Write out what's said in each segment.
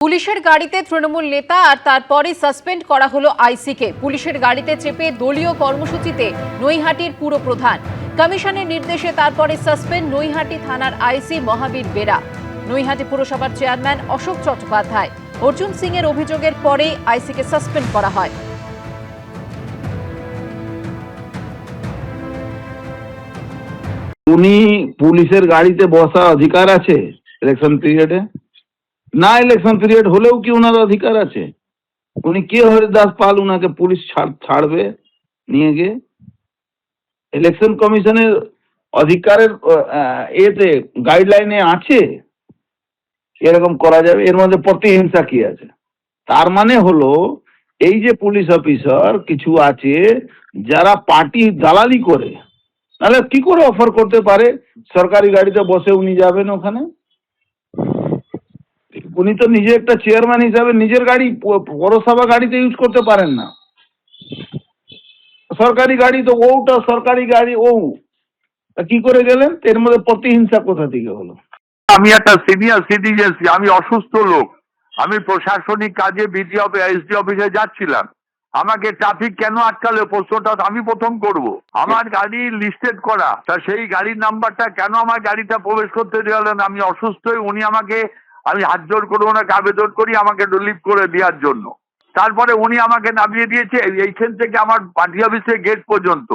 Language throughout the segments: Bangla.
পুলিশের গাড়িতে তৃণমূল নেতা আর তারপরে সাসপেন্ড করা হলো আইসিকে। পুলিশের গাড়িতে চেপে দলীয় কর্মসূচিতে নৈহাটির পুরপ্রধান। কমিশনের নির্দেশে তারপরে সাসপেন্ড নৈহাটি থানার আইসি মহাবীর বেরা। নৈহাটি পুরসভার চেয়ারম্যান অশোক চট্টোপাধ্যায়। অর্জুন সিং এর অভিযোগের পরেই আইসিকে সাসপেন্ড করা হয়। উনি পুলিশের গাড়িতে বসার অধিকার আছে ইলেকশন পিরিয়ডে? না ইলেকশন পিরিয়ড হলেও কি ওনার অধিকার আছে? উনি কে হরিদাস পাল উনাকে পুলিশ ছাড়বে নিয়ে গিয়ে? ইলেকশন কমিশনের অধিকারের এতে গাইডলাইনে আছে এরকম করা যাবে? এর মধ্যে প্রতিহিংসা কি আছে? তার মানে হলো এই যে পুলিশ অফিসার কিছু আছে যারা পার্টি দালালি করে, তাহলে কি করে অফার করতে পারে সরকারি গাড়িতে বসে উনি যাবেন ওখানে? উনি তো নিজে একটা চেয়ারম্যান হিসাবে নিজের গাড়ি পৌরসভা গাড়িতে ইউজ করতে পারেন না। সরকারি গাড়ি তো ওটা সরকারি গাড়ি কি করে গেলেন? এর মধ্যে প্রতিহিংসা কোথা থেকে হলো? আমি একটা সিনিয়র সিটিজেন, আমি অসুস্থ লোক, আমি প্রশাসনিক কাজে বিডি এসডি অফিসে যাচ্ছিলাম, আমাকে ট্রাফিক কেন আটকালে প্রশ্নটা আমি প্রথম করব। আমার গাড়ি লিস্টেড করা, তা সেই গাড়ির নাম্বারটা কেন আমার গাড়িটা প্রবেশ করতে দিলেন? আমি অসুস্থ, উনি আমাকে, আমি হাত জোর করে ওনাকে আবেদন করি আমাকে রিলিভ করে দেওয়ার জন্য। তারপরে উনি আমাকে নামিয়ে দিয়েছে এইখান থেকে আমার পার্টি অফিসের গেট পর্যন্ত,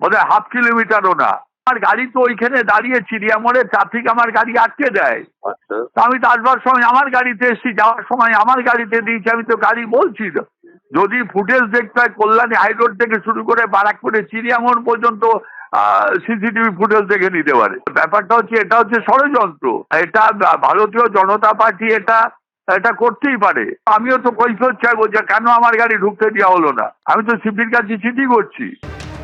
বোধহয় 1/2 কিলোমিটারও না। আমার গাড়ি তো ওইখানে দাঁড়িয়ে চিড়িয়া মোড়ে ট্রাফিক আমার গাড়ি আটকে দেয়। আমি তো আসবার সময় আমার গাড়িতে এসেছি, যাওয়ার সময় আমার গাড়িতে দিয়েছি, আমি তো গাড়ি বলছি। যদি ফুটেজ দেখতে হয় কল্যাণী হাইরোড থেকে শুরু করে বারাকপুরে চিড়িয়া মোড় পর্যন্ত সিসিটিভি ফুটেজ দেখে নিতে পারে। ব্যাপারটা হচ্ছে এটা হচ্ছে ষড়যন্ত্র, এটা ভারতীয় জনতা পার্টি এটা করতেই পারে। আমিও তো কৈফিয়ত চাইবো যে কেন আমার গাড়ি ঢুকতে দেওয়া হলো না। আমি তো সিপির কাছে চিঠি করছি।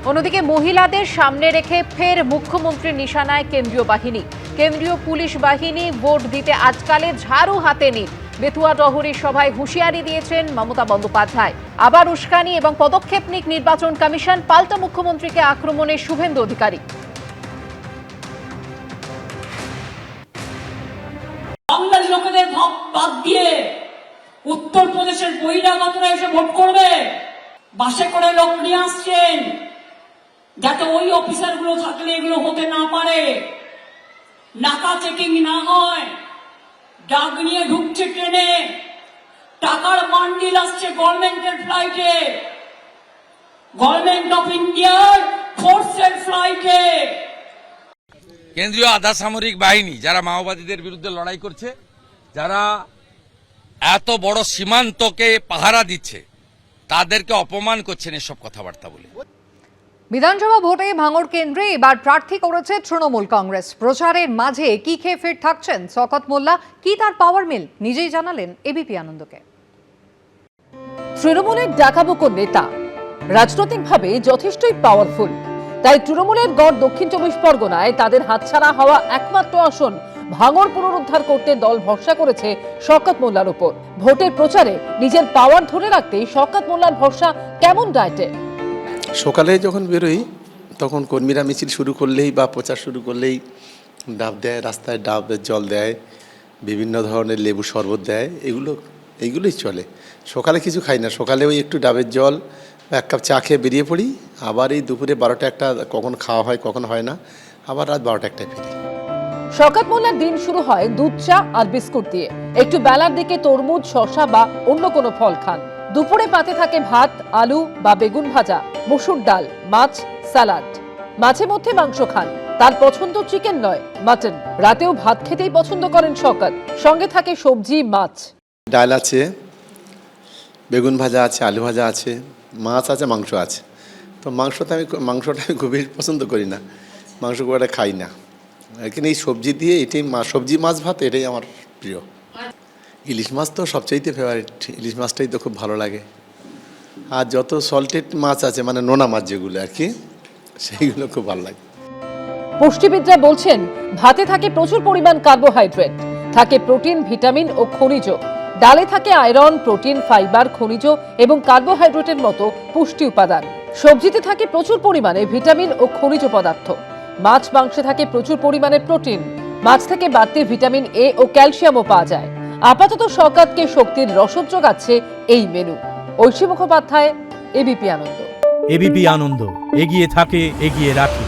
অন্যদিকে মহিলাদের সামনে রেখে ফের মুখ্যমন্ত্রীর নিশানায় কেন্দ্রীয় বাহিনী। কেন্দ্রীয় পুলিশ বাহিনী ভোট দিতে আজকালে ঝাড়ু হাতে নিন। বেতুয়া ডহরির সভায় হুঁশিয়ারি দিয়েছেন মমতা বন্দ্যোপাধ্যায়। আবার উস্কানি এবং পদক্ষেপ নিক নির্বাচন কমিশন, পাল্টা মুখ্যমন্ত্রীকে আক্রমণে শুভেন্দু অধিকারী। বাংলার লোকেদের ভাব বাদ দিয়ে উত্তরপ্রদেশের বহিরাগতরা এসে ভোট করবে। বাসে করে লোক নিয়ে আসছেন যাতে ওই অফিসার গুলো থাকলে এগুলো হতে না পারে, নাকা চেকিং না হয়। ডাক নিয়ে ঢুকছে ট্রেনে, টাকার বান্ডিল আসছে গভর্নমেন্টের ফ্লাইটে, গভর্নমেন্ট অফ ইন্ডিয়ার ফোর্সের ফ্লাইটে। কেন্দ্রীয় আধা সামরিক বাহিনী যারা মাওবাদীদের বিরুদ্ধে লড়াই করছে, যারা এত বড় সীমান্তকে পাহারা দিচ্ছে, তাদেরকে অপমান করছেন এসব কথাবার্তা বলে। বিধানসভা ভোটে ভাঙড় কেন্দ্রে এবার প্রার্থী করেছে তৃণমূল কংগ্রেস। প্রচারের মাঝে কি খেয়ে ফিট থাকছেন শওকত মোল্লা, কি তার পাওয়ার মিল, নিজেই জানালেন এবিপি আনন্দকে। তৃণমূলের ডাকাবুকো নেতা, রাজনৈতিকভাবে যথেষ্টই পাওয়ারফুল। তাই তৃণমূলের গড় দক্ষিণ 24 পরগনায় তাদের হাতছাড়া হওয়া একমাত্র আসন ভাঙড় পুনরুদ্ধার করতে দল ভরসা করেছে শওকত মোল্লার উপর। ভোটের প্রচারে নিজের পাওয়ার ধরে রাখতে শওকত মোল্লার ভরসা কেমন ডায়েটে? সকালে যখন বেরোই তখন কর্মীরা মিছিল শুরু করলেই বা প্রচার শুরু করলেই ডাব দেয়, রাস্তায় ডাবের জল দেয়, বিভিন্ন ধরনের লেবু শরবত দেয়, এইগুলোই চলে। সকালে কিছু খাই না, সকালে ওই একটু ডাবের জল, 1 কাপ চা খেয়ে বেরিয়ে পড়ি। আবার এই দুপুরে 12টা 1টা কখন খাওয়া হয় কখন হয় না, আবার রাত 12টা 1টায় ফিরি। শওকত মোল্লার দিন শুরু হয় দুধ চা আর বিস্কুট দিয়ে। একটু বেলার দিকে তরমুজ, শসা বা অন্য কোনো ফল খান। দুপুরে পাতে থাকে ভাত, আলু বা বেগুন ভাজা, মসুর ডাল, মাছ, স্যালাড। মাঝে মধ্যে মাংস খান, তার পছন্দ চিকেন নয় মাটন। রাতেও ভাত খেতেই পছন্দ করেন শওকত, সঙ্গে থাকে সবজি, মাছ। ডাল আছে, বেগুন ভাজা আছে, আলু ভাজা আছে, মাছ আছে, মাংস আছে। তো মাংসটা আমি খুবই পছন্দ করি না, মাংস খুব একটা খাই না। কিন্তু এই সবজি দিয়ে এটাই সবজি মাছ ভাত এটাই আমার প্রিয়। ইলিশ মাছ তো সবচাইতে ফেভারিট, ইলিশ মাছটাই তো খুব ভালো লাগে। আর যত সল্টেড মাছ আছে মানে নোনা মাছ যেগুলো আর কি, সেইগুলো খুব ভালো লাগে। পুষ্টিবিদরা বলছেন ভাতে থাকে প্রচুর পরিমাণ কার্বোহাইড্রেট, থাকে প্রোটিন, ভিটামিন ও খনিজ। ডালে থাকে আয়রন, প্রোটিন, ফাইবার, খনিজ এবং কার্বোহাইড্রেটের মতো পুষ্টি উপাদান। সবজিতে থাকে প্রচুর পরিমাণে ভিটামিন ও খনিজ পদার্থ। মাছ মাংসে থাকে প্রচুর পরিমাণে প্রোটিন। মাছ থেকে বাড়তি ভিটামিন এ ও ক্যালসিয়ামও পাওয়া যায়। আপাতত শওকতকে শক্তির রসদ যোগাচ্ছে এই মেনু। ঐশী মুখোপাধ্যায়, এবিপি আনন্দ। এবিপি আনন্দ, এগিয়ে থাকে, এগিয়ে রাখে।